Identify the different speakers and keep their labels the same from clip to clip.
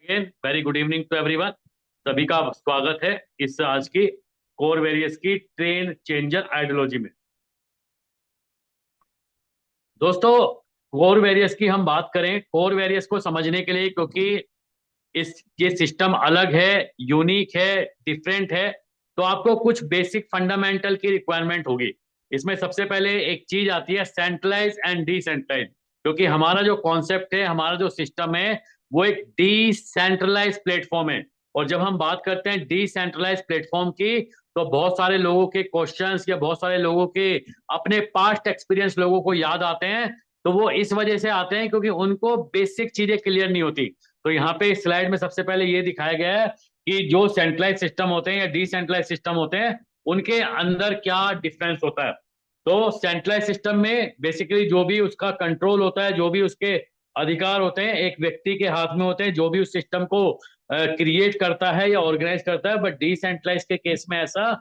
Speaker 1: Again very good evening to everyone. सभी का स्वागत है इस आज की कोर वेरियस की ट्रेन चेंजर आइडियोलॉजी में। दोस्तों, कोर वेरियस की हम बात करें, कोर वेरियस को समझने के लिए, क्योंकि इस ये सिस्टम अलग है, यूनिक है, डिफरेंट है, तो आपको कुछ बेसिक फंडामेंटल की रिक्वायरमेंट होगी। इसमें सबसे पहले एक चीज आती है सेंट्रलाइज एंड डिसेंट्रलाइज, क्योंकि हमारा जो कॉन्सेप्ट है, हमारा जो सिस्टम है, वो एक डिसेंट्रलाइज प्लेटफॉर्म है। और जब हम बात करते हैं डिसेंट्रलाइज प्लेटफॉर्म की, तो बहुत सारे लोगों के क्वेश्चंस या बहुत सारे लोगों के अपने पास्ट एक्सपीरियंस लोगों को याद आते हैं। तो वो इस वजह से आते हैं क्योंकि उनको बेसिक चीजें क्लियर नहीं होती। तो यहाँ पे इस स्लाइड में सबसे पहले ये दिखाया गया है कि जो सेंट्रलाइज सिस्टम होते हैं या डिसेंट्रलाइज सिस्टम होते हैं, उनके अंदर क्या डिफरेंस होता है। तो सेंट्रलाइज सिस्टम में बेसिकली जो भी उसका कंट्रोल होता है, जो भी उसके अधिकार होते हैं, एक व्यक्ति के हाथ में होते हैं, जो भी उस सिस्टम को क्रिएट करता है या ऑर्गेनाइज करता है। बट डिसेंट्रलाइज के केस में ऐसा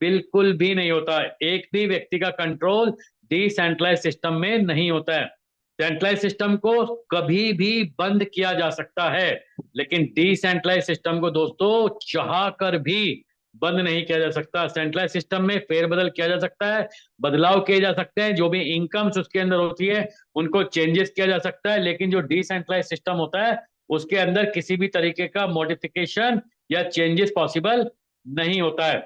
Speaker 1: बिल्कुल भी नहीं होता है। एक भी व्यक्ति का कंट्रोल डिसेंट्रलाइज सिस्टम में नहीं होता है। सेंट्रलाइज सिस्टम को कभी भी बंद किया जा सकता है, लेकिन डिसेंट्रलाइज सिस्टम को दोस्तों चाह कर भी बंद नहीं किया जा सकता। सेंट्रलाइज सिस्टम में फेरबदल किया जा सकता है, बदलाव किए जा सकते हैं, जो भी इनकम्स उसके अंदर होती है उनको चेंजेस किया जा सकता है। लेकिन जो डिसेंट्रलाइज सिस्टम होता है, उसके अंदर किसी भी तरीके का मॉडिफिकेशन या चेंजेस पॉसिबल नहीं होता है।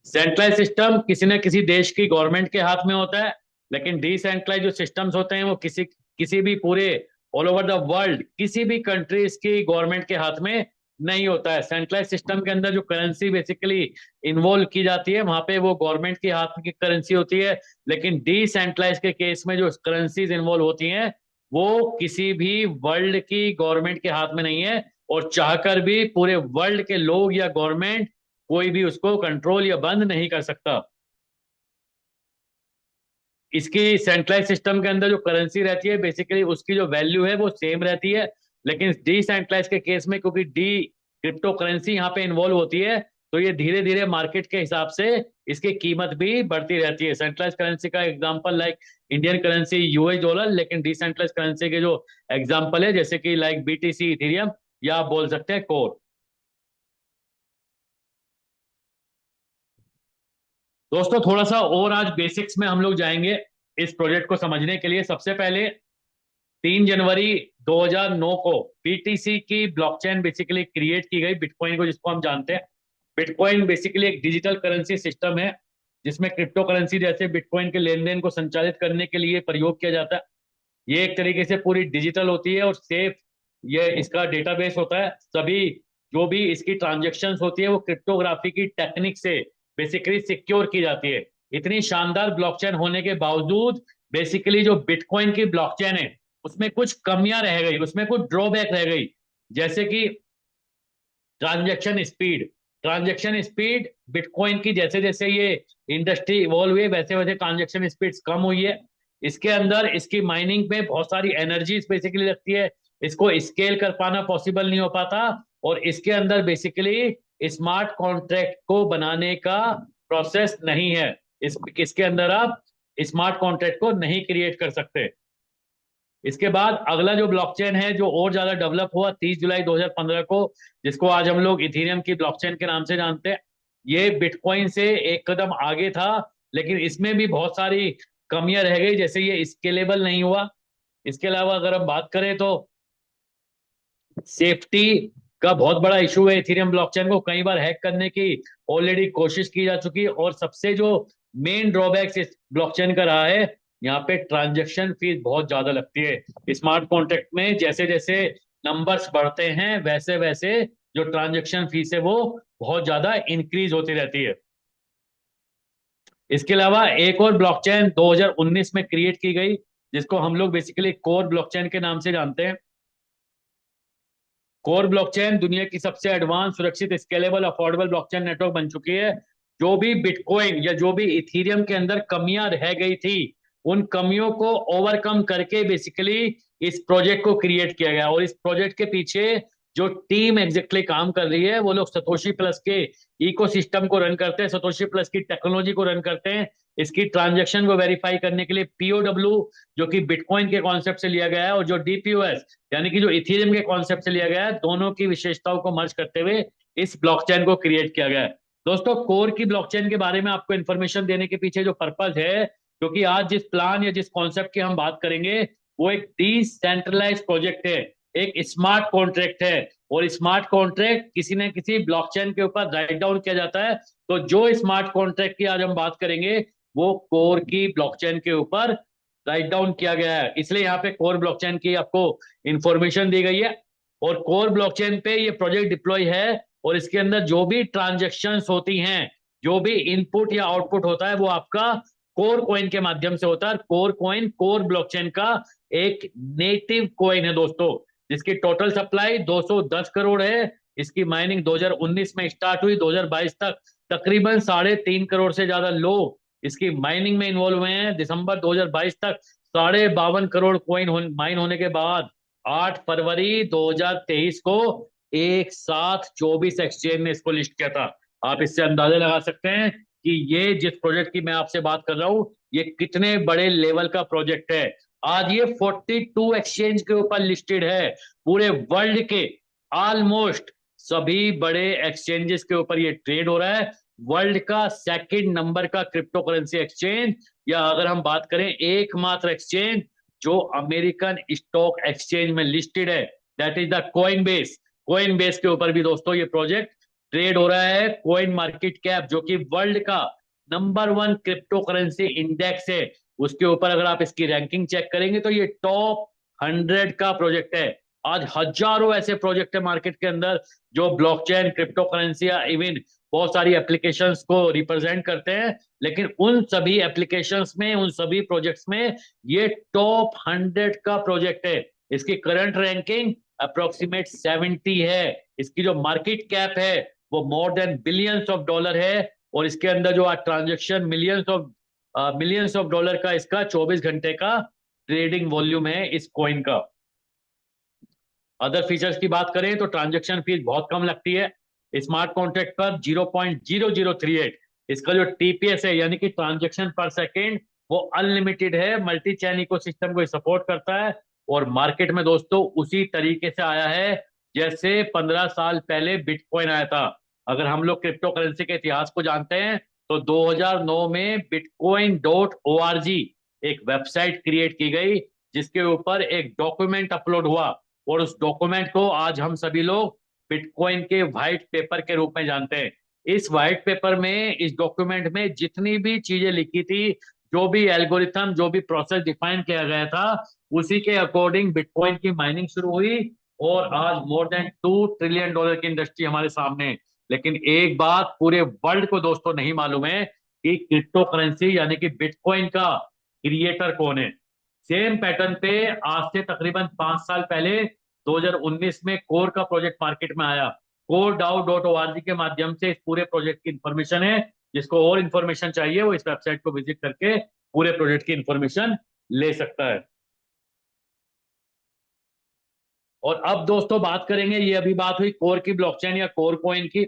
Speaker 1: सेंट्रलाइज सिस्टम किसी न किसी देश की गवर्नमेंट के हाथ में होता है, लेकिन डिसेंट्रलाइज जो सिस्टम्स होते हैं वो किसी किसी भी पूरे ऑल ओवर द वर्ल्ड किसी भी कंट्रीज की गवर्नमेंट के हाथ में नहीं होता है। सेंट्रलाइज सिस्टम के अंदर जो करेंसी बेसिकली इन्वॉल्व की जाती है, वहां पे वो गवर्नमेंट के हाथ की करेंसी होती है। लेकिन डिसेंट्रलाइज के केस में जो करेंसीज इन्वॉल्व होती हैं, वो किसी भी वर्ल्ड की गवर्नमेंट के हाथ में नहीं है, और चाहकर भी पूरे वर्ल्ड के लोग या गवर्नमेंट कोई भी उसको कंट्रोल या बंद नहीं कर सकता। इसकी सेंट्रलाइज सिस्टम के अंदर जो करेंसी रहती है, बेसिकली उसकी जो वैल्यू है वो सेम रहती है। लेकिन डिसेंट्रलाइज के केस में, क्योंकि डी क्रिप्टो करेंसी यहाँ पे इन्वॉल्व होती है, तो ये धीरे धीरे मार्केट के हिसाब से इसकी कीमत भी बढ़ती रहती है। सेंट्रलाइज करेंसी का example like Indian currency US dollar, लेकिन डिसेंट्रलाइज करेंसी के जो एग्जांपल है जैसे कि लाइक बीटीसी इथेरियम, या आप बोल सकते हैं कोर। दोस्तों, थोड़ा सा और आज बेसिक्स में हम लोग जाएंगे इस प्रोजेक्ट को समझने के लिए। सबसे पहले 3 जनवरी 2009 को बीटीसी की ब्लॉकचेन बेसिकली क्रिएट की गई, बिटकॉइन को जिसको हम जानते हैं। बिटकॉइन बेसिकली एक डिजिटल करेंसी सिस्टम है, जिसमें क्रिप्टो करेंसी जैसे बिटकॉइन के लेन देन को संचालित करने के लिए प्रयोग किया जाता है। ये एक तरीके से पूरी डिजिटल होती है और सेफ, ये इसका डेटाबेस होता है। सभी जो भी इसकी ट्रांजेक्शन्स होती है वो क्रिप्टोग्राफी की टेक्निक से बेसिकली सिक्योर की जाती है। इतनी शानदार ब्लॉकचेन होने के बावजूद बेसिकली जो बिटकॉइन की ब्लॉकचेन है, उसमें कुछ कमियां रह गई, उसमें कुछ ड्रॉबैक रह गई। जैसे कि ट्रांजैक्शन स्पीड बिटकॉइन की, जैसे जैसे ये इंडस्ट्री इवॉल्व हुई है, वैसे वैसे ट्रांजैक्शन स्पीड कम हुई है। इसके अंदर इसकी माइनिंग में बहुत सारी एनर्जी बेसिकली लगती है, इसको स्केल कर पाना पॉसिबल नहीं हो पाता। और इसके अंदर बेसिकली स्मार्ट कॉन्ट्रैक्ट को बनाने का प्रोसेस नहीं है। इसके अंदर आप स्मार्ट कॉन्ट्रैक्ट को नहीं क्रिएट कर सकते। इसके बाद अगला जो ब्लॉकचेन है जो और ज्यादा डेवलप हुआ 30 जुलाई 2015 को, जिसको आज हम लोग इथेरियम की ब्लॉकचेन के नाम से जानते हैं। ये बिटकॉइन से एक कदम आगे था, लेकिन इसमें भी बहुत सारी कमियां रह गई, जैसे ये स्केलेबल नहीं हुआ। इसके अलावा अगर हम बात करें तो सेफ्टी का बहुत बड़ा इशू है। इथेरियम ब्लॉकचेन को कई बार हैक करने की ऑलरेडी कोशिश की जा चुकी है। और सबसे जो मेन ड्रॉबैक्स इस ब्लॉकचेन का रहा है, यहाँ पे ट्रांजैक्शन फीस बहुत ज्यादा लगती है। स्मार्ट कॉन्ट्रैक्ट में जैसे जैसे नंबर्स बढ़ते हैं, वैसे वैसे जो ट्रांजैक्शन फीस है वो बहुत ज्यादा इंक्रीज होती रहती है। इसके अलावा एक और ब्लॉकचेन 2019 में क्रिएट की गई, जिसको हम लोग बेसिकली कोर ब्लॉकचेन के नाम से जानते हैं। कोर ब्लॉकचेन दुनिया की सबसे एडवांस, सुरक्षित, स्केलेबल, अफोर्डेबल ब्लॉकचेन नेटवर्क बन चुकी है। जो भी बिटकॉइन या जो भी इथेरियम के अंदर कमियां रह गई थी, उन कमियों को ओवरकम करके बेसिकली इस प्रोजेक्ट को क्रिएट किया गया। और इस प्रोजेक्ट के पीछे जो टीम एग्जैक्टली काम कर रही है, वो लोग सतोशी प्लस के इकोसिस्टम को रन करते हैं, सतोशी प्लस की टेक्नोलॉजी को रन करते हैं। इसकी ट्रांजैक्शन को वेरीफाई करने के लिए पीओडब्ल्यू, जो कि बिटकॉइन के कॉन्सेप्ट से लिया गया है, और जो डीपीओएस यानी कि जो इथेरियम के कॉन्सेप्ट से लिया गया है, दोनों की विशेषताओं को मर्ज करते हुए इस ब्लॉकचेन को क्रिएट किया गया है। दोस्तों, कोर की ब्लॉकचेन के बारे में आपको इन्फॉर्मेशन देने के पीछे जो पर्पज है, क्योंकि आज जिस प्लान या जिस कॉन्सेप्ट की हम बात करेंगे, वो एक डिसेंट्रलाइज प्रोजेक्ट है, एक स्मार्ट कॉन्ट्रैक्ट है। और स्मार्ट कॉन्ट्रैक्ट किसी न किसी ब्लॉकचेन के ऊपर राइट डाउन किया जाता है। तो जो स्मार्ट कॉन्ट्रैक्ट की आज हम बात करेंगे, वो कोर की ब्लॉकचेन के ऊपर राइट डाउन किया गया है, इसलिए यहाँ पे कोर ब्लॉकचेन की आपको इंफॉर्मेशन दी गई है। और कोर ब्लॉकचेन पे ये प्रोजेक्ट डिप्लॉय है, और इसके अंदर जो भी ट्रांजेक्शन्स होती हैं, जो भी इनपुट या आउटपुट होता है, वो आपका कोर कॉइन के माध्यम से होता है। कोर कॉइन कोर ब्लॉकचेन का एक नेटिव कॉइन है दोस्तों, जिसकी टोटल सप्लाई 210 करोड़ है। इसकी माइनिंग 2019 में स्टार्ट हुई, 2022 तक तकरीबन 3.5 करोड़ से ज्यादा लोग इसकी माइनिंग में इन्वॉल्व हुए हैं। दिसंबर 2022 तक 52.5 करोड़ कॉइन माइन होने के बाद 8 फरवरी 2023 को एक साथ 24 एक्सचेंज ने इसको लिस्ट किया था। आप इससे अंदाजा लगा सकते हैं कि ये जिस प्रोजेक्ट की मैं आपसे बात कर रहा हूं, ये कितने बड़े लेवल का प्रोजेक्ट है। आज ये 42 एक्सचेंज के ऊपर लिस्टेड है, पूरे वर्ल्ड के ऑलमोस्ट सभी बड़े एक्सचेंजेस के ऊपर ये ट्रेड हो रहा है। वर्ल्ड का सेकंड नंबर का क्रिप्टो करेंसी एक्सचेंज, या अगर हम बात करें एकमात्र एक्सचेंज जो अमेरिकन स्टॉक एक्सचेंज में लिस्टेड है, that is the coin base. Coin base के ऊपर भी दोस्तों ये प्रोजेक्ट ट्रेड हो रहा है। कॉइन मार्केट कैप, जो कि वर्ल्ड का नंबर 1 क्रिप्टो करेंसी इंडेक्स है, उसके ऊपर अगर आप इसकी रैंकिंग चेक करेंगे तो ये टॉप 100 का प्रोजेक्ट है। आज हजारों ऐसे प्रोजेक्ट है मार्केट के अंदर जो ब्लॉकचेन, क्रिप्टो करेंसी या इवन बहुत सारी एप्लीकेशंस को रिप्रेजेंट करते हैं, लेकिन उन सभी एप्लीकेशंस में, उन सभी प्रोजेक्ट्स में ये टॉप 100 का प्रोजेक्ट है। इसकी करंट रैंकिंग अप्रोक्सीमेट 70 है। इसकी जो मार्केट कैप है वो more than billions of dollar है, और इसके अंदर जो आज ट्रांजेक्शन मिलियंस ऑफ डॉलर का इसका 24 घंटे का ट्रेडिंग वॉल्यूम है इस कॉइन का। अदर फीचर्स की बात करें तो ट्रांजैक्शन फीस बहुत कम लगती है स्मार्ट कॉन्ट्रैक्ट पर, 0.0038। इसका जो टीपीएस है यानी कि ट्रांजैक्शन पर सेकेंड, वो अनलिमिटेड है, मल्टी चैन इकोसिस्टम को सपोर्ट करता है। और मार्केट में दोस्तों उसी तरीके से आया है जैसे 15 साल पहले बिटकॉइन आया था। अगर हम लोग क्रिप्टो करेंसी के इतिहास को जानते हैं तो 2009 में bitcoin.org एक वेबसाइट क्रिएट की गई, जिसके ऊपर एक डॉक्यूमेंट अपलोड हुआ, और उस डॉक्यूमेंट को आज हम सभी लोग बिटकॉइन के व्हाइट पेपर के रूप में जानते हैं। इस व्हाइट पेपर में, इस डॉक्यूमेंट में जितनी भी चीजें लिखी थी, जो भी एल्गोरिथम, जो भी प्रोसेस डिफाइन किया गया था, उसी के अकॉर्डिंग बिटकॉइन की माइनिंग शुरू हुई, और आज मोर देन $2 ट्रिलियन की इंडस्ट्री हमारे सामने है। लेकिन एक बात पूरे वर्ल्ड को दोस्तों नहीं मालूम है कि क्रिप्टो करेंसी यानी कि बिटकॉइन का क्रिएटर कौन है। सेम पैटर्न पे आज से तकरीबन 5 साल पहले 2019 में कोर का प्रोजेक्ट मार्केट में आया। core.dao.org के माध्यम से इस पूरे प्रोजेक्ट की इंफॉर्मेशन है। जिसको और इंफॉर्मेशन चाहिए वो इस वेबसाइट को विजिट करके पूरे प्रोजेक्ट की इंफॉर्मेशन ले सकता है। और अब दोस्तों बात करेंगे, ये अभी बात हुई कोर की ब्लॉकचेन या कोर कॉइन की,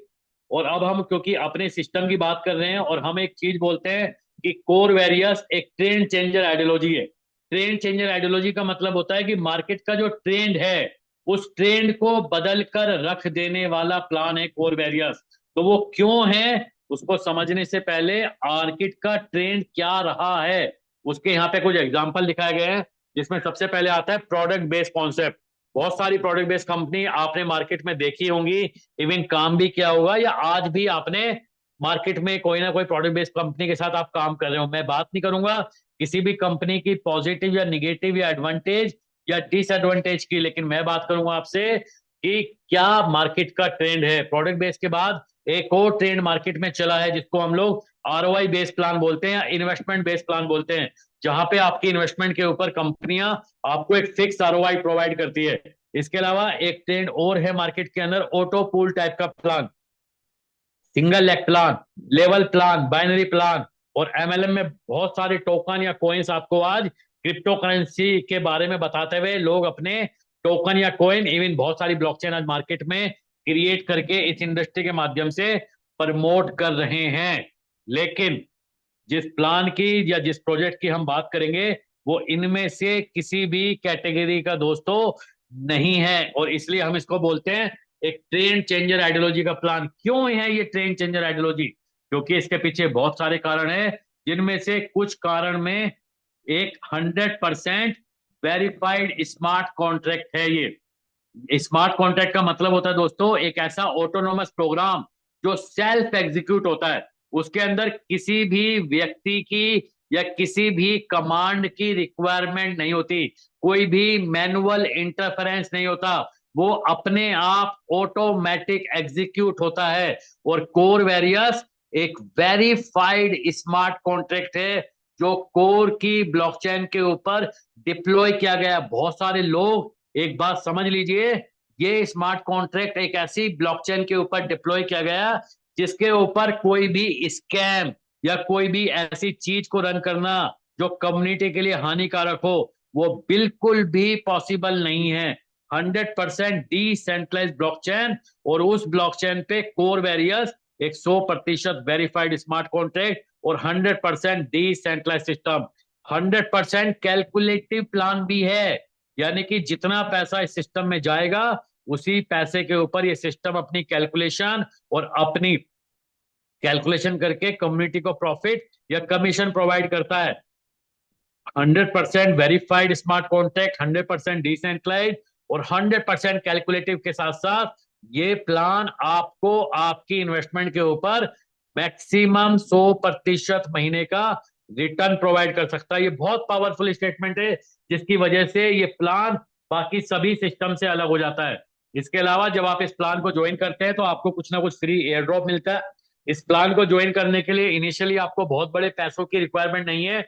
Speaker 1: और अब हम क्योंकि अपने सिस्टम की बात कर रहे हैं, और हम एक चीज बोलते हैं कि कोर वेरियस एक ट्रेंड चेंजर आइडियोलॉजी है। ट्रेंड चेंजर आइडियोलॉजी का मतलब होता है कि मार्केट का जो ट्रेंड है, उस ट्रेंड को बदल कर रख देने वाला प्लान है कोर वेरियस। तो वो क्यों है, उसको समझने से पहले मार्केट का ट्रेंड क्या रहा है, उसके यहाँ पे कुछ एग्जाम्पल दिखाए गए हैं, जिसमें सबसे पहले आता है प्रोडक्ट बेस्ड कॉन्सेप्ट। बहुत सारी प्रोडक्ट बेस्ड कंपनी आपने मार्केट में देखी होंगी, इवन काम भी किया होगा, या आज भी आपने मार्केट में कोई ना कोई प्रोडक्ट बेस्ड कंपनी के साथ आप काम कर रहे हो। मैं बात नहीं करूंगा किसी भी कंपनी की पॉजिटिव या निगेटिव या एडवांटेज या डिसएडवांटेज की, लेकिन मैं बात करूंगा आपसे कि क्या मार्केट का ट्रेंड है। प्रोडक्ट बेस्ड के बाद एक और ट्रेंड मार्केट में चला है, जिसको हम लोग आरओआई बेस्ड प्लान बोलते हैं या इन्वेस्टमेंट बेस्ड प्लान बोलते हैं, जहां पे आपकी इन्वेस्टमेंट के ऊपर कंपनियां आपको एक फिक्स आरओआई प्रोवाइड करती है। इसके अलावा एक ट्रेंड और है मार्केट के अंदर, ऑटो पूल टाइप का plan, single leg plan, level plan, binary plan. और एमएलएम में बहुत सारे टोकन या कॉइन्स आपको आज क्रिप्टो करेंसी के बारे में बताते हुए लोग अपने टोकन या कॉइन, इवन बहुत सारी ब्लॉकचेन आज मार्केट में क्रिएट करके इस इंडस्ट्री के माध्यम से प्रमोट कर रहे हैं। लेकिन जिस प्लान की या जिस प्रोजेक्ट की हम बात करेंगे वो इनमें से किसी भी कैटेगरी का दोस्तों नहीं है, और इसलिए हम इसको बोलते हैं एक ट्रेंड चेंजर आइडियोलॉजी का प्लान। क्यों है ये ट्रेंड चेंजर आइडियोलॉजी? क्योंकि इसके पीछे बहुत सारे कारण हैं, जिनमें से कुछ कारण में एक 100% वेरीफाइड स्मार्ट कॉन्ट्रैक्ट है। ये स्मार्ट कॉन्ट्रैक्ट का मतलब होता है दोस्तों एक ऐसा ऑटोनोमस प्रोग्राम जो सेल्फ एग्जीक्यूट होता है, उसके अंदर किसी भी व्यक्ति की या किसी भी कमांड की रिक्वायरमेंट नहीं होती, कोई भी मैनुअल इंटरफेरेंस नहीं होता, वो अपने आप ऑटोमेटिक एग्जीक्यूट होता है। और कोर वेरियस एक वेरीफाइड स्मार्ट कॉन्ट्रैक्ट है जो कोर की ब्लॉकचेन के ऊपर डिप्लॉय किया गया। बहुत सारे लोग एक बात समझ लीजिए, ये स्मार्ट कॉन्ट्रैक्ट एक ऐसी ब्लॉकचेन के ऊपर डिप्लॉय किया गया जिसके ऊपर कोई भी स्कैम या कोई भी ऐसी चीज को रन करना जो कम्युनिटी के लिए हानिकारक हो वो बिल्कुल भी पॉसिबल नहीं है। 100% डिसेंट्रलाइज्ड ब्लॉकचेन, और उस ब्लॉकचेन पे कोर वेरियस एक 100% वेरीफाइड स्मार्ट कॉन्ट्रैक्ट और 100% डिसेंट्रलाइज्ड सिस्टम। 100% कैलकुलेटिव प्लान भी है, यानी कि जितना पैसा इस सिस्टम में जाएगा उसी पैसे के ऊपर ये सिस्टम अपनी कैलकुलेशन और अपनी कैलकुलेशन करके कम्युनिटी को प्रॉफिट या कमीशन प्रोवाइड करता है। 100% वेरीफाइड स्मार्ट कॉन्ट्रैक्ट, 100% डिसेंट्रलाइज्ड और 100% कैलकुलेटिव के साथ साथ ये प्लान आपको आपकी इन्वेस्टमेंट के ऊपर मैक्सिमम 100% महीने का रिटर्न प्रोवाइड कर सकता है। ये बहुत पावरफुल स्टेटमेंट है जिसकी वजह से ये प्लान बाकी सभी सिस्टम से अलग हो जाता है। इसके अलावा जब आप इस प्लान को ज्वाइन करते हैं तो आपको कुछ ना कुछ फ्री एयर ड्रॉप मिलता है। इस प्लान को ज्वाइन करने के लिए इनिशियली आपको बहुत बड़े पैसों की रिक्वायरमेंट नहीं है,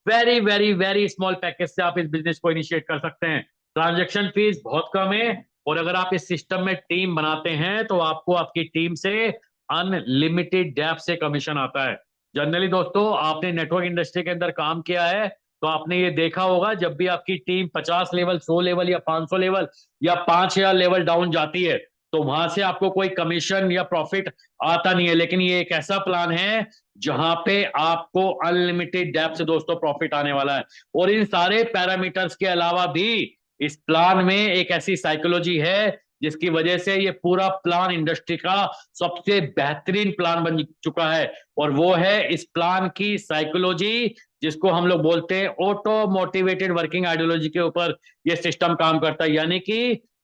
Speaker 1: very very very small package से आप इस बिजनेस को इनिशिएट कर सकते हैं। ट्रांजैक्शन फीस बहुत कम है, और अगर आप इस सिस्टम में टीम बनाते हैं तो आपको आपकी टीम से अनलिमिटेड डेप्थ से कमीशन आता है। जनरली दोस्तों आपने नेटवर्क इंडस्ट्री के अंदर काम किया है तो आपने ये देखा होगा, जब भी आपकी टीम 50 लेवल, 100 लेवल या 500 लेवल या 5000 लेवल डाउन जाती है तो वहां से आपको कोई कमीशन या प्रॉफिट आता नहीं है। लेकिन ये एक ऐसा प्लान है जहां पे आपको अनलिमिटेड डेप्थ से दोस्तों प्रॉफिट आने वाला है। और इन सारे पैरामीटर्स के अलावा भी इस प्लान में एक ऐसी साइकोलॉजी है जिसकी वजह से ये पूरा प्लान इंडस्ट्री का सबसे बेहतरीन प्लान बन चुका है, और वो है इस प्लान की साइकोलॉजी जिसको हम लोग बोलते हैं ऑटो मोटिवेटेड वर्किंग आइडियोलॉजी के ऊपर ये सिस्टम काम करता है। यानी कि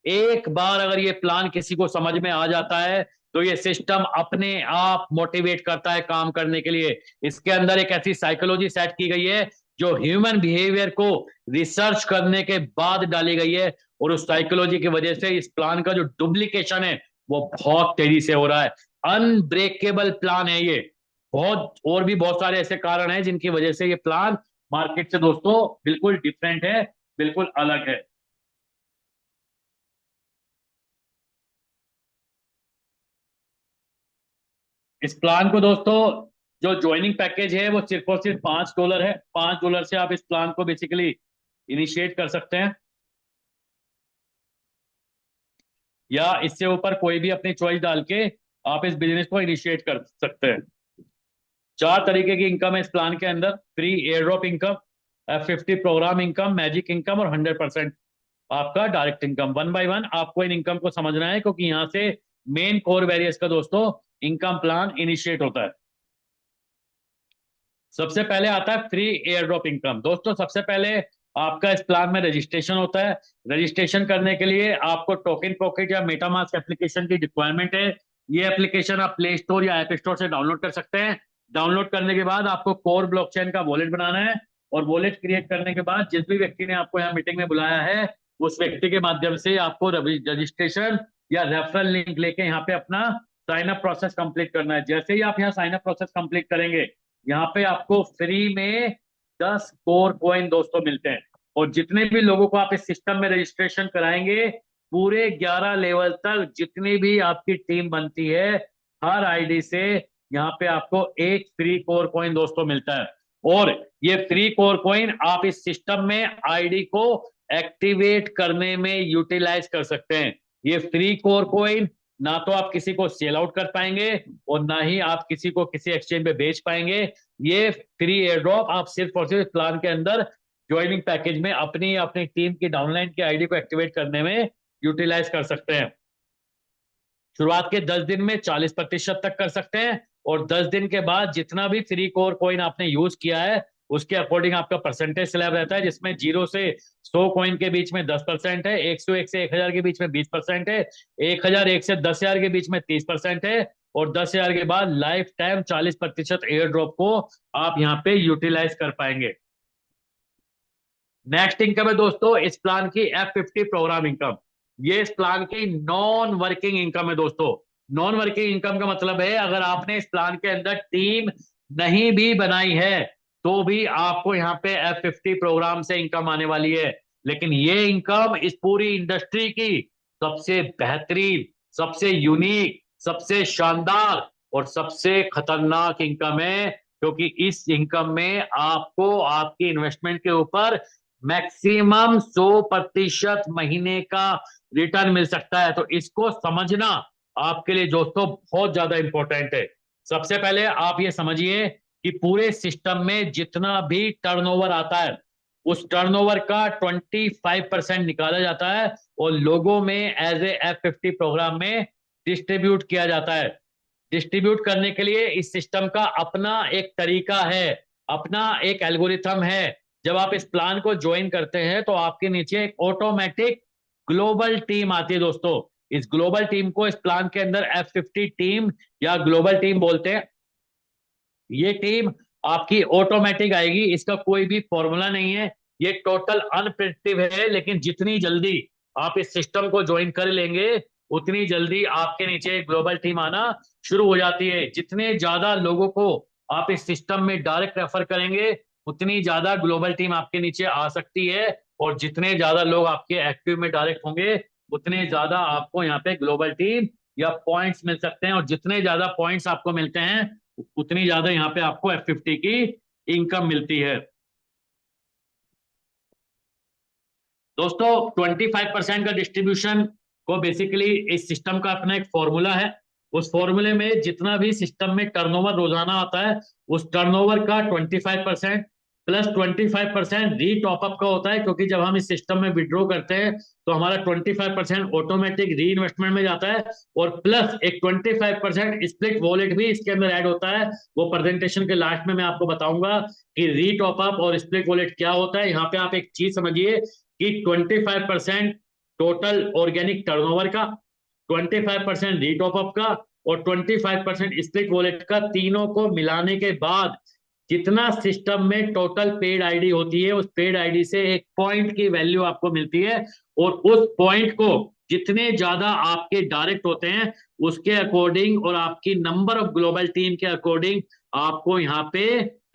Speaker 1: एक बार अगर ये प्लान किसी को समझ में आ जाता है तो ये सिस्टम अपने आप मोटिवेट करता है काम करने के लिए। इसके अंदर एक ऐसी साइकोलॉजी सेट की गई है जो ह्यूमन बिहेवियर को रिसर्च करने के बाद डाली गई है, और उस साइकोलॉजी की वजह से इस प्लान का जो डुप्लीकेशन है वो बहुत तेजी से हो रहा है। अनब्रेकेबल प्लान है ये। बहुत और भी बहुत सारे ऐसे कारण हैं जिनकी वजह से ये प्लान मार्केट से दोस्तों बिल्कुल डिफरेंट है, बिल्कुल अलग है। इस प्लान को दोस्तों जो ज्वाइनिंग पैकेज है वो सिर्फ और सिर्फ $5 है। $5 से आप इस प्लान को बेसिकली इनिशिएट कर सकते हैं, या इससे ऊपर कोई भी अपनी चॉइस डाल के आप इस बिजनेस को इनिशिएट कर सकते हैं। 4 तरीके की इनकम है इस प्लान के अंदर: free air drop income, F50 programme income, magic income और 100% आपका direct income. One by one आपको इन इनकम को समझना है क्योंकि यहाँ से मेन कोर वेरियस का दोस्तों इनकम प्लान इनिशिएट होता है। सबसे पहले आता है फ्री एयर ड्रॉप इनकम। दोस्तों सबसे पहले आपका इस प्लान में रजिस्ट्रेशन होता है। रजिस्ट्रेशन करने के लिए आपको टोकन पॉकेट या मेटामास्क एप्लीकेशन की रिक्वायरमेंट है। ये एप्लीकेशन आप प्ले स्टोर या ऐप स्टोर से डाउनलोड कर सकते हैं। डाउनलोड करने के बाद आपको कोर ब्लॉकचेन का वॉलेट बनाना है, और वॉलेट क्रिएट करने के बाद जिस भी व्यक्ति ने आपको यहाँ मीटिंग में बुलाया है उस व्यक्ति के माध्यम से आपको रजिस्ट्रेशन या रेफरल लिंक लेके यहाँ पे अपना साइन अप प्रोसेस कंप्लीट करना है। जैसे ही आप यहाँ साइन अप प्रोसेस कंप्लीट करेंगे यहाँ पे आपको फ्री में 10 कोर कॉइन दोस्तों मिलते हैं, और जितने भी लोगों को आप इस सिस्टम में रजिस्ट्रेशन कराएंगे पूरे 11 लेवल तक जितनी भी आपकी टीम बनती है हर आईडी से यहाँ पे आपको एक फ्री कोर कॉइन दोस्तों मिलता है। और ये फ्री कोर कॉइन आप इस सिस्टम में आईडी को एक्टिवेट करने में यूटिलाइज कर सकते हैं। ये फ्री कोर कॉइन ना तो आप किसी को सेल आउट कर पाएंगे और ना ही आप किसी को किसी एक्सचेंज पे बेच पाएंगे। ये फ्री एयर ड्रॉप आप सिर्फ और सिर्फ प्लान के अंदर ज्वाइनिंग पैकेज में अपनी अपनी टीम की डाउनलाइन की आईडी को एक्टिवेट करने में यूटिलाइज कर सकते हैं। शुरुआत के 10 दिन में 40% तक कर सकते हैं और 10 दिन के बाद जितना भी फ्री कोर कॉइन आपने यूज किया है उसके अकॉर्डिंग आपका परसेंटेज स्लैब रहता है, जिसमें 0 से 100 कॉइन के बीच में 10% है, 101 से 1000 के बीच में 20% है, 1001 से 10,000 के बीच में 30% है और 10,000 के बाद लाइफ टाइम 40% एयर ड्रॉप को आप यहाँ पे यूटिलाइज कर पाएंगे। नेक्स्ट इनकम है दोस्तों इस प्लान की F50 प्रोग्राम इनकम। ये इस प्लान की नॉन वर्किंग इनकम है दोस्तों। नॉन वर्किंग इनकम का मतलब है अगर आपने इस प्लान के अंदर टीम नहीं भी बनाई है तो भी आपको यहाँ पे F50 प्रोग्राम से इनकम आने वाली है। लेकिन ये इनकम इस पूरी इंडस्ट्री की सबसे बेहतरीन, सबसे यूनिक, सबसे शानदार और सबसे खतरनाक इनकम है, क्योंकि इस इनकम में आपको आपकी इन्वेस्टमेंट के ऊपर मैक्सिमम 100% महीने का रिटर्न मिल सकता है। तो इसको समझना आपके लिए दोस्तों बहुत ज्यादा इंपॉर्टेंट है। सबसे पहले आप ये समझिए कि पूरे सिस्टम में जितना भी टर्नओवर आता है उस टर्नओवर का 25% निकाला जाता है और लोगों में एज ए F50 प्रोग्राम में डिस्ट्रीब्यूट किया जाता है। डिस्ट्रीब्यूट करने के लिए इस सिस्टम का अपना एक तरीका है, अपना एक एल्गोरिथम है। जब आप इस प्लान को ज्वाइन करते हैं तो आपके नीचे एक ऑटोमेटिक ग्लोबल टीम आती है दोस्तों। इस ग्लोबल टीम को इस प्लान के अंदर F50 टीम या ग्लोबल टीम बोलते हैं। ये टीम आपकी ऑटोमेटिक आएगी, इसका कोई भी फॉर्मूला नहीं है, ये टोटल अनप्रेडिक्टिव है। लेकिन जितनी जल्दी आप इस सिस्टम को ज्वाइन कर लेंगे उतनी जल्दी आपके नीचे ग्लोबल टीम आना शुरू हो जाती है। जितने ज्यादा लोगों को आप इस सिस्टम में डायरेक्ट रेफर करेंगे उतनी ज्यादा ग्लोबल टीम आपके नीचे आ सकती है और जितने ज्यादा लोग आपके एक्टिव में डायरेक्ट होंगे उतने ज्यादा आपको यहाँ पे ग्लोबल टीम या पॉइंट्स मिल सकते हैं और जितने ज्यादा पॉइंट्स आपको मिलते हैं उतनी ज्यादा यहाँ पे आपको F50 की इनकम मिलती है। दोस्तों 25% का डिस्ट्रीब्यूशन को बेसिकली इस सिस्टम का अपना एक फॉर्मूला है। उस फॉर्मूले में जितना भी सिस्टम में टर्नओवर रोजाना आता है उस टर्नओवर का 25% प्लस 25% री टॉपअप का होता है, क्योंकि जब हम इस सिस्टम में विड्रॉ करते हैं तो हमारा 25% ऑटोमेटिक री इन्वेस्टमेंट में जाता है और प्लस एक 25% स्प्लिट वॉलेट भी इसके अंदर ऐड होता है। वो प्रेजेंटेशन के लास्ट में मैं आपको बताऊंगा कि री टॉपअप और स्प्लिट वॉलेट क्या होता है। यहाँ पे आप एक चीज समझिए कि 25% टोटल ऑर्गेनिक टर्नओवर का, 25% री टॉपअप का और 25% स्प्लिट वॉलेट का, तीनों को मिलाने के बाद जितना सिस्टम में टोटल पेड आईडी होती है उस पेड आईडी से एक पॉइंट की वैल्यू आपको मिलती है और उस पॉइंट को जितने ज्यादा आपके डायरेक्ट होते हैं उसके अकॉर्डिंग और आपकी नंबर ऑफ ग्लोबल टीम के अकॉर्डिंग आपको यहाँ पे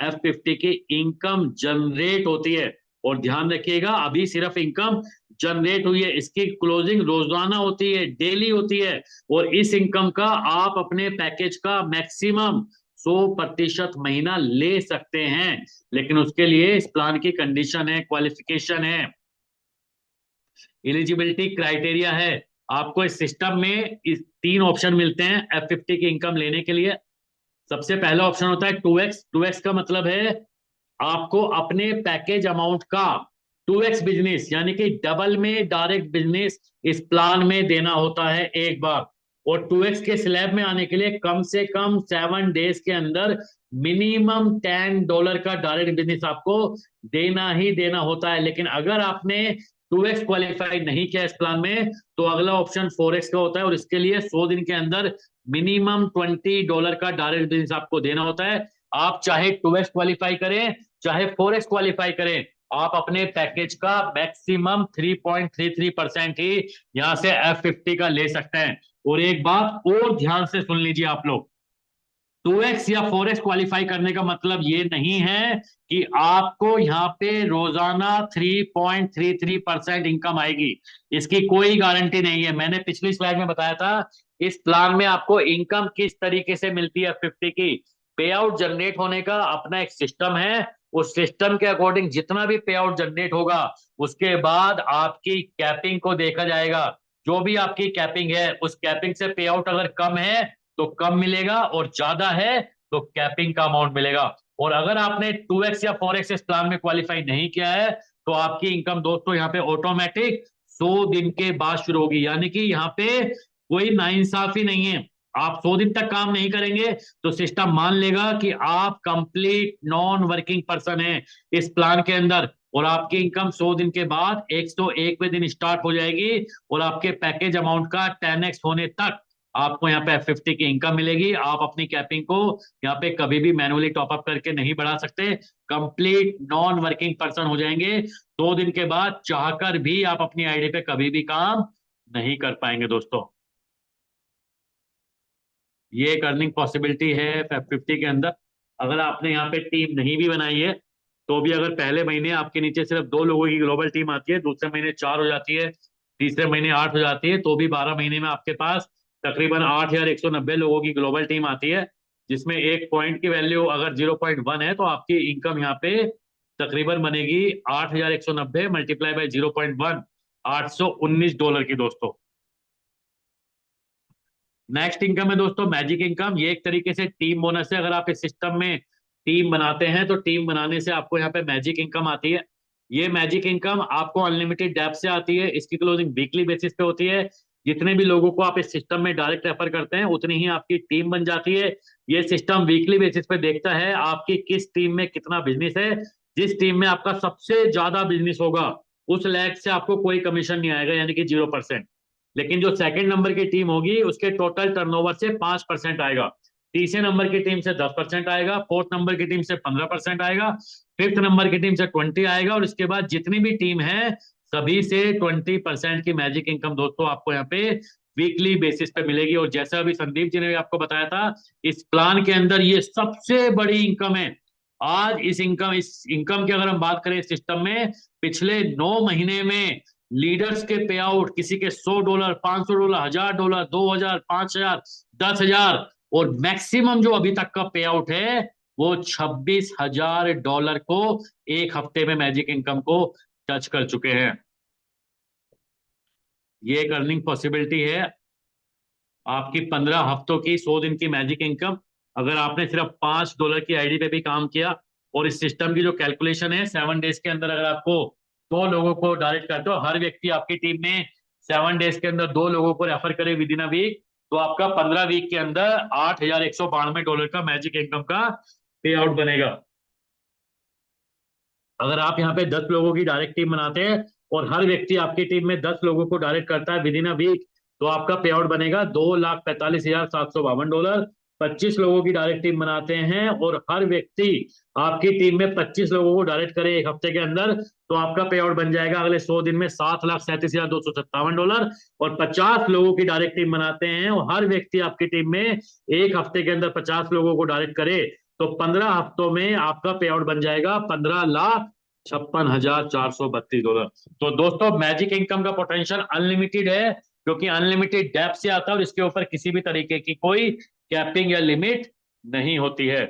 Speaker 1: F50 की इनकम जनरेट होती है। और ध्यान रखिएगा अभी सिर्फ इनकम जनरेट हुई है, इसकी क्लोजिंग रोजाना होती है, डेली होती है और इस इनकम का आप अपने पैकेज का मैक्सिमम 100% महीना ले सकते हैं। लेकिन उसके लिए इस प्लान की कंडीशन है, क्वालिफिकेशन है, एलिजिबिलिटी क्राइटेरिया है। आपको इस सिस्टम में इस 3 ऑप्शन मिलते हैं F50 की इनकम लेने के लिए। सबसे पहला ऑप्शन होता है 2x। 2x का मतलब है आपको अपने पैकेज अमाउंट का 2x बिजनेस यानी कि डबल में डायरेक्ट बिजनेस इस प्लान में देना होता है एक बार। और 2x के स्लैब में आने के लिए कम से कम 7 डेज के अंदर मिनिमम $10 का डायरेक्ट बिजनेस आपको देना ही देना होता है। लेकिन अगर आपने 2x क्वालिफाई नहीं किया इस प्लान में तो अगला ऑप्शन 4x का होता है और इसके लिए 100 दिन के अंदर मिनिमम $20 का डायरेक्ट बिजनेस आपको देना होता है। आप चाहे 2x क्वालिफाई करें चाहे 4x क्वालिफाई करें, आप अपने पैकेज का मैक्सिमम 3.33% ही यहां से F50 का ले सकते हैं। और एक बात और ध्यान से सुन लीजिए आप लोग, 2x या 4x क्वालिफाई करने का मतलब ये नहीं है कि आपको यहाँ पे रोजाना 3.33% इनकम आएगी, इसकी कोई गारंटी नहीं है। मैंने पिछली स्लाइड में बताया था इस प्लान में आपको इनकम किस तरीके से मिलती है F50 की। पे आउट जनरेट होने का अपना एक सिस्टम है उस सिस्टम के अकॉर्डिंग जितना भी पे आउट जनरेट होगा, उसके बाद आपकी कैपिंग को देखा जाएगा। जो भी आपकी कैपिंग है, उस कैपिंग से पे आउट अगर कम है तो कम मिलेगा, और ज्यादा है तो कैपिंग का अमाउंट मिलेगा। और अगर आपने 2x या 4x इस प्लान में क्वालिफाई नहीं किया है, तो आपकी इनकम दोस्तों यहाँ पे ऑटोमेटिक 100 दिन के बाद शुरू होगी। यानी कि यहाँ पे कोई नाइंसाफी नहीं है। आप 100 दिन तक काम नहीं करेंगे तो सिस्टम मान लेगा कि आप कंप्लीट नॉन वर्किंग पर्सन हैं इस प्लान के अंदर, और आपकी इनकम 100 दिन के बाद 101वें दिन स्टार्ट हो जाएगी, और आपके पैकेज अमाउंट का 10x होने तक आपको यहाँ पे F50 की इनकम मिलेगी। आप अपनी कैपिंग को यहाँ पे कभी भी मैनुअली टॉपअप करके नहीं बढ़ा सकते, कंप्लीट नॉन वर्किंग पर्सन हो जाएंगे। 2 दिन के बाद चाहकर भी आप अपनी आईडी पे कभी भी काम नहीं कर पाएंगे दोस्तों। ये एक अर्निंग पॉसिबिलिटी है F50 के अंदर। अगर आपने यहाँ पे टीम नहीं भी बनाई है, तो भी अगर पहले महीने आपके नीचे सिर्फ 2 लोगों की ग्लोबल टीम आती है, दूसरे महीने 4 हो जाती है, तीसरे महीने 8 हो जाती है, तो भी 12 महीने में आपके पास तकरीबन 8,190 लोगों की ग्लोबल टीम आती है, जिसमें एक पॉइंट की वैल्यू अगर 0.1 है, तो आपकी इनकम यहाँ पे तकरीबन बनेगी 8,190 मल्टीप्लाई बाय 0.1, $819 की दोस्तों। नेक्स्ट इनकम है दोस्तों मैजिक इनकम। ये एक तरीके से टीम बोनस है। अगर आप इस सिस्टम में टीम बनाते हैं, तो टीम बनाने से आपको यहाँ पे मैजिक इनकम आती है। ये मैजिक इनकम आपको अनलिमिटेड डेप से आती है। इसकी क्लोजिंग वीकली बेसिस पे होती है। जितने भी लोगों को आप इस सिस्टम में डायरेक्ट रेफर करते हैं, उतनी ही आपकी टीम बन जाती है। ये सिस्टम वीकली बेसिस पे देखता है आपकी किस टीम में कितना बिजनेस है। जिस टीम में आपका सबसे ज्यादा बिजनेस होगा, उस लैग से आपको कोई कमीशन नहीं आएगा, यानी कि 0%। लेकिन जो सेकंड नंबर की टीम होगी, उसके टोटल टर्नओवर से 5% आएगा। तीसरे नंबर की टीम से 10% आएगा, फोर्थ नंबर की टीम से 15% आएगा, फिफ्थ नंबर की टीम से 20 आएगा, और इसके बाद जितनी भी टीम है सभी से 20% की मैजिक इनकम दोस्तों आपको यहाँ पे वीकली बेसिस पे मिलेगी। और जैसा अभी संदीप जी ने भी आपको बताया था, इस प्लान के अंदर ये सबसे बड़ी इनकम है। आज इस इनकम की अगर हम बात करें सिस्टम में, पिछले 9 महीने में लीडर्स के पे आउट किसी के $100, $500, $1,000, 2,000, 5,000, 10,000, और मैक्सिमम जो अभी तक का पे आउट है वो $26,000 को एक हफ्ते में मैजिक इनकम को टच कर चुके हैं। ये एक अर्निंग पॉसिबिलिटी है आपकी 15 हफ्तों की 100 दिन की मैजिक इनकम। अगर आपने सिर्फ $5 की आईडी पे भी काम किया, और इस सिस्टम की जो कैलकुलेशन है 7 डेज के अंदर अगर आपको 2 लोगों को डायरेक्ट करते हो, हर व्यक्ति आपकी टीम में 7 डेज के अंदर 2 लोगों को रेफर करे विद इन अ वीक, तो आपका 15 वीक के अंदर $8,192 का मैजिक इनकम का पे आउट बनेगा। अगर आप यहाँ पे 10 लोगों की डायरेक्ट टीम बनाते हैं, और हर व्यक्ति आपकी टीम में 10 लोगों को डायरेक्ट करता है विद इन अ वीक, तो आपका पे आउट बनेगा $2,45,752। 25 लोगों की डायरेक्ट टीम बनाते हैं, और हर व्यक्ति आपकी टीम में 25 लोगों को डायरेक्ट करे एक हफ्ते के अंदर, तो आपका पे आउट बन जाएगा अगले 100 दिन में $7,37,257। और 50 लोगों की डायरेक्ट टीम बनाते हैं, और हर व्यक्ति आपकी टीम में एक हफ्ते के अंदर 50 लोगों को डायरेक्ट करे, तो 15 हफ्तों में आपका पे आउट बन जाएगा $15,56,432। तो दोस्तों मैजिक इनकम का पोटेंशियल अनलिमिटेड है, क्योंकि अनलिमिटेड डेप्थ से आता है, और इसके ऊपर किसी भी तरीके की कोई कैपिंग या लिमिट नहीं होती है।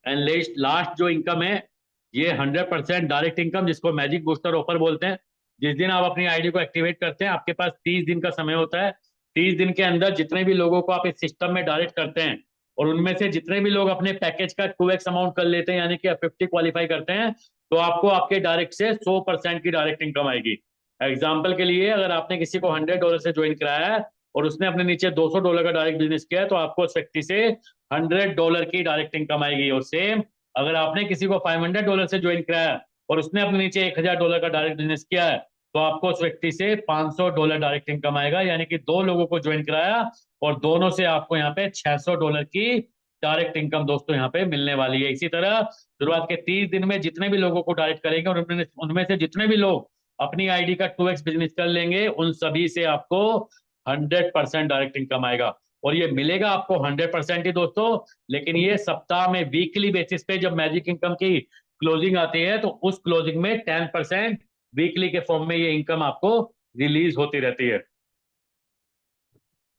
Speaker 1: एंड लास्ट जो इनकम है, ये 100% डायरेक्ट इनकम, जिसको मैजिक बूस्टर ऑफर बोलते हैं। जिस दिन आप अपनी आईडी को एक्टिवेट करते हैं, आपके पास 30 दिन का समय होता है। 30 दिन के अंदर जितने भी लोगों को आप इस सिस्टम में डायरेक्ट करते हैं, और उनमें से जितने भी लोग अपने पैकेज का 2x अमाउंट कर लेते हैं, यानी कि 50 क्वालिफाई करते हैं, तो आपको आपके डायरेक्ट से 100% की डायरेक्ट इनकम आएगी। एग्जाम्पल के लिए, अगर आपने किसी को $100 से ज्वाइन कराया है, और उसने अपने नीचे $200 का डायरेक्ट बिजनेस किया है, तो आपको उस व्यक्ति से $100 की डायरेक्ट इनकम आएगी। और सेम अगर आपने किसी को $500 से ज्वाइन कराया, और उसने अपने नीचे $1,000 का डायरेक्ट बिजनेस किया है, तो आपको उस व्यक्ति से $500 डायरेक्ट इनकम आएगा। यानी कि 2 लोगों को ज्वाइन कराया, और दोनों से आपको यहाँ पे $600 की डायरेक्ट इनकम दोस्तों यहाँ पे मिलने वाली है। इसी तरह शुरुआत के 30 दिन में जितने भी लोगों को डायरेक्ट करेंगे, और उनमें से जितने भी लोग अपनी आईडी का 2x बिजनेस कर लेंगे, उन सभी से आपको 100% डायरेक्ट इनकम आएगा। और ये मिलेगा आपको 100% ही दोस्तों। लेकिन ये सप्ताह में वीकली बेसिस पे जब मैजिक इनकम की क्लोजिंग आती है, तो उस क्लोजिंग में 10% वीकली के फॉर्म में ये इनकम आपको रिलीज होती रहती है।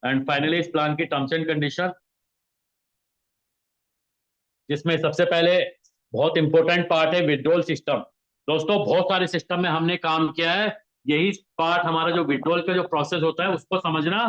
Speaker 1: एंड फाइनली इस प्लान की टर्म्स एंड कंडीशन, जिसमें सबसे पहले बहुत इंपॉर्टेंट पार्ट है विड्रॉल सिस्टम। दोस्तों बहुत सारे सिस्टम में हमने काम किया है, यही पार्ट हमारा जो विड्रॉल का जो प्रोसेस होता है उसको समझना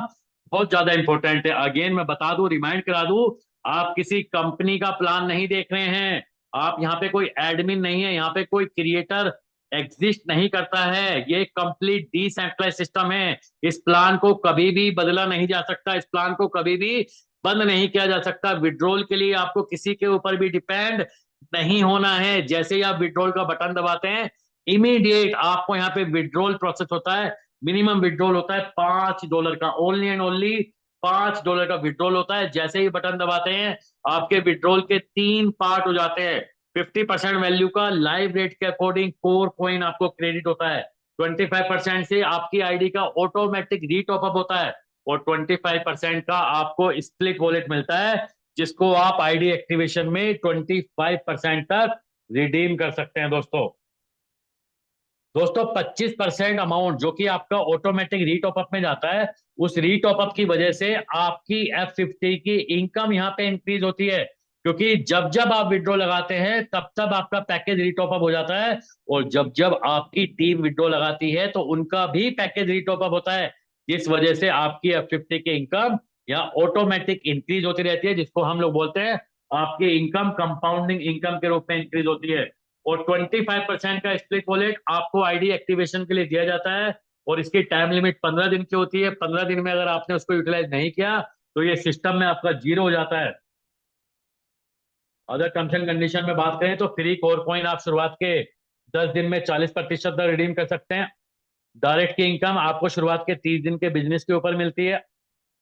Speaker 1: बहुत ज्यादा इंपॉर्टेंट है। अगेन मैं बता दूं, रिमाइंड करा दूं, आप किसी कंपनी का प्लान नहीं देख रहे हैं, आप यहाँ पे कोई एडमिन नहीं है, यहाँ पे कोई क्रिएटर एग्जिस्ट नहीं करता है, ये कंप्लीट डिसेंट्रलाइज सिस्टम है। इस प्लान को कभी भी बदला नहीं जा सकता, इस प्लान को कभी भी बंद नहीं किया जा सकता। विड्रॉल के लिए आपको किसी के ऊपर भी डिपेंड नहीं होना है। जैसे ही आप विड्रॉल का बटन दबाते हैं, इमीडिएट आपको यहाँ पे विड्रॉल प्रोसेस होता है। मिनिमम विड्रॉल होता है $5 का, ओनली एंड ओनली $5 का विड्रॉल होता है। जैसे ही बटन दबाते हैं, आपके विड्रॉल के 3 पार्ट हो जाते हैं। 50% वैल्यू का लाइव रेट के अकॉर्डिंग कोर कॉइन आपको क्रेडिट होता है। 25% से आपकी आईडी का ऑटोमेटिक रीटॉप अप होता है, और 25% का आपको स्प्लिट वॉलेट मिलता है, जिसको आप आईडी एक्टिवेशन में 25% तक रिडीम कर सकते हैं। दोस्तों 25% अमाउंट जो कि आपका ऑटोमेटिक रीटॉप अप में जाता है, उस रीटॉप अप की वजह से आपकी F50 की इनकम यहाँ पे इंक्रीज होती है। क्योंकि जब जब आप विड्रॉ लगाते हैं तब तब आपका पैकेज रीटॉप अप हो जाता है, और जब जब आपकी टीम विड्रॉ लगाती है तो उनका भी पैकेज रीटॉप अप होता है, जिस वजह से आपकी F50 की इनकम यहाँ ऑटोमेटिक इंक्रीज होती रहती है, जिसको हम लोग बोलते हैं आपकी इनकम कंपाउंडिंग इनकम के रूप में इंक्रीज होती है। और 25% का स्प्लिट वॉलेट आपको आईडी एक्टिवेशन के लिए दिया जाता है, और इसकी टाइम लिमिट 15 दिन की होती है। 15 दिन में अगर आपने उसको यूटिलाइज नहीं किया तो ये सिस्टम में आपका जीरो हो जाता है। अदर टर्म्स एंड कंडीशन में बात करें तो फ्री कोर कॉइन आप शुरुआत के 10 दिन में 40% तक रिडीम कर सकते हैं। डायरेक्ट की इनकम आपको शुरुआत के 30 दिन के बिजनेस के ऊपर मिलती है।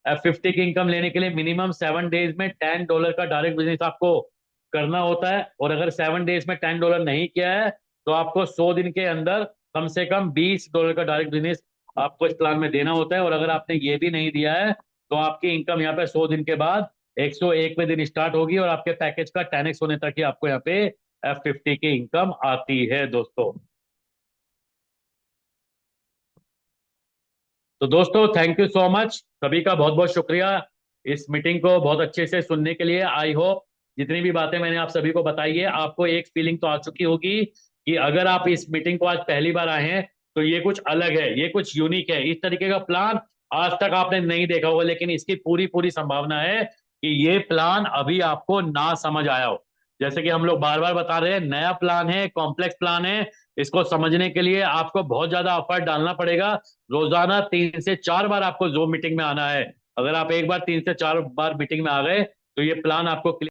Speaker 1: F50 की इनकम लेने के लिए मिनिमम 7 डेज में $10 का डायरेक्ट बिजनेस आपको करना होता है, और अगर 7 डेज में $10 नहीं किया है तो आपको 100 दिन के अंदर कम से कम $20 का डायरेक्ट बिजनेस आपको इस प्लान में देना होता है। और अगर आपने ये भी नहीं दिया है तो आपकी इनकम यहाँ पे 100 दिन के बाद 101वें दिन स्टार्ट होगी, और आपके पैकेज का 10x होने तक ही आपको यहाँ पे F50 की इनकम आती है। तो दोस्तों थैंक यू सो मच, सभी का बहुत बहुत शुक्रिया इस मीटिंग को बहुत अच्छे से सुनने के लिए। आई होप जितनी भी बातें मैंने आप सभी को बताई है, आपको एक फीलिंग तो आ चुकी होगी कि अगर आप इस मीटिंग को आज पहली बार आए हैं तो ये कुछ अलग है, ये कुछ यूनिक है, इस तरीके का प्लान आज तक आपने नहीं देखा होगा। लेकिन इसकी पूरी पूरी संभावना है कि ये प्लान अभी आपको ना समझ आया हो। जैसे कि हम लोग बार बार बता रहे हैं, नया प्लान है, कॉम्प्लेक्स प्लान है, इसको समझने के लिए आपको बहुत ज्यादा एफर्ट डालना पड़ेगा। रोजाना 3 से 4 बार आपको जूम मीटिंग में आना है। अगर आप एक बार 3 से 4 बार मीटिंग में आ गए तो ये प्लान आपको